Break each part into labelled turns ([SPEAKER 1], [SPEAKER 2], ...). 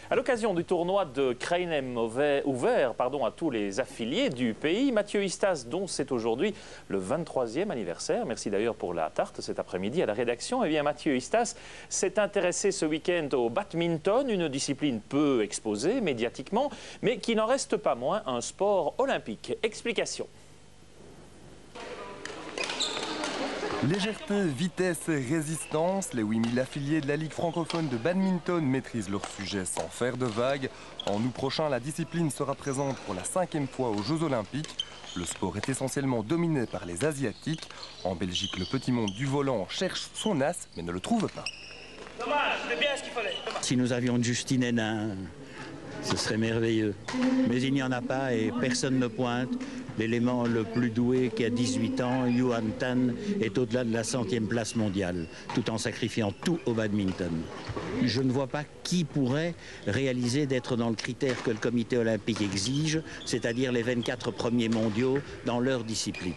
[SPEAKER 1] À l'occasion du tournoi de Krainem ouvert à tous les affiliés du pays, Mathieu Istas, dont c'est aujourd'hui le 23e anniversaire, merci d'ailleurs pour la tarte cet après-midi à la rédaction, eh bien Mathieu Istas s'est intéressé ce week-end au badminton, une discipline peu exposée médiatiquement, mais qui n'en reste pas moins un sport olympique. Explication.
[SPEAKER 2] Légèreté, vitesse et résistance, les 8000 affiliés de la Ligue francophone de badminton maîtrisent leur sujet sans faire de vagues. En août prochain, la discipline sera présente pour la 5e fois aux Jeux Olympiques. Le sport est essentiellement dominé par les Asiatiques. En Belgique, le petit monde du volant cherche son as, mais ne le trouve pas.
[SPEAKER 3] Dommage, c'est bien ce qu'il fallait.
[SPEAKER 4] Si nous avions Justine Hénin, ce serait merveilleux. Mais il n'y en a pas et personne ne pointe. L'élément le plus doué qui a 18 ans, Yuan Tan, est au-delà de la 100e place mondiale, tout en sacrifiant tout au badminton. Je ne vois pas qui pourrait réaliser d'être dans le critère que le comité olympique exige, c'est-à-dire les 24 premiers mondiaux dans leur discipline.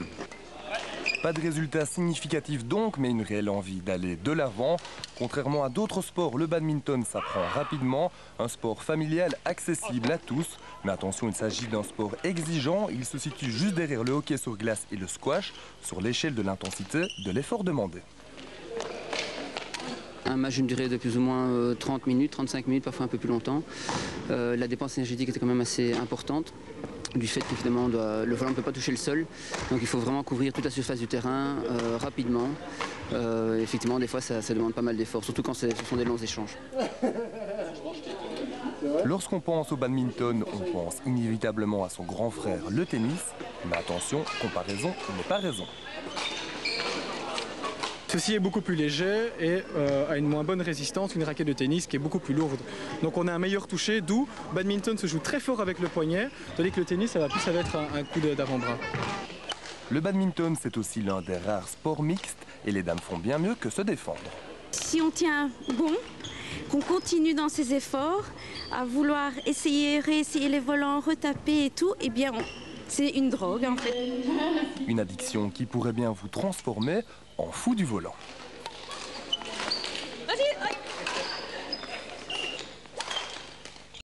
[SPEAKER 2] Pas de résultats significatifs donc, mais une réelle envie d'aller de l'avant. Contrairement à d'autres sports, le badminton s'apprend rapidement. Un sport familial accessible à tous. Mais attention, il s'agit d'un sport exigeant. Il se situe juste derrière le hockey sur glace et le squash, sur l'échelle de l'intensité de l'effort demandé.
[SPEAKER 5] Un match d'une durée de plus ou moins 30 minutes, 35 minutes, parfois un peu plus longtemps. La dépense énergétique était quand même assez importante, du fait qu'évidemment le volant ne peut pas toucher le sol. Donc il faut vraiment couvrir toute la surface du terrain rapidement. Effectivement, des fois ça demande pas mal d'efforts, surtout quand ce sont des longs échanges.
[SPEAKER 2] Lorsqu'on pense au badminton, on pense inévitablement à son grand frère, le tennis. Mais attention, comparaison n'est pas raison.
[SPEAKER 6] Ceci est beaucoup plus léger et a une moins bonne résistance qu'une raquette de tennis qui est beaucoup plus lourde. Donc on a un meilleur toucher, d'où badminton se joue très fort avec le poignet, tandis que le tennis ça va être un coup d'avant-bras.
[SPEAKER 2] Le badminton, c'est aussi l'un des rares sports mixtes et les dames font bien mieux que se défendre.
[SPEAKER 7] Si on tient bon, qu'on continue dans ses efforts, à vouloir réessayer les volants, retaper et tout, eh bien c'est une drogue en fait.
[SPEAKER 2] Une addiction qui pourrait bien vous transformer en fou du volant.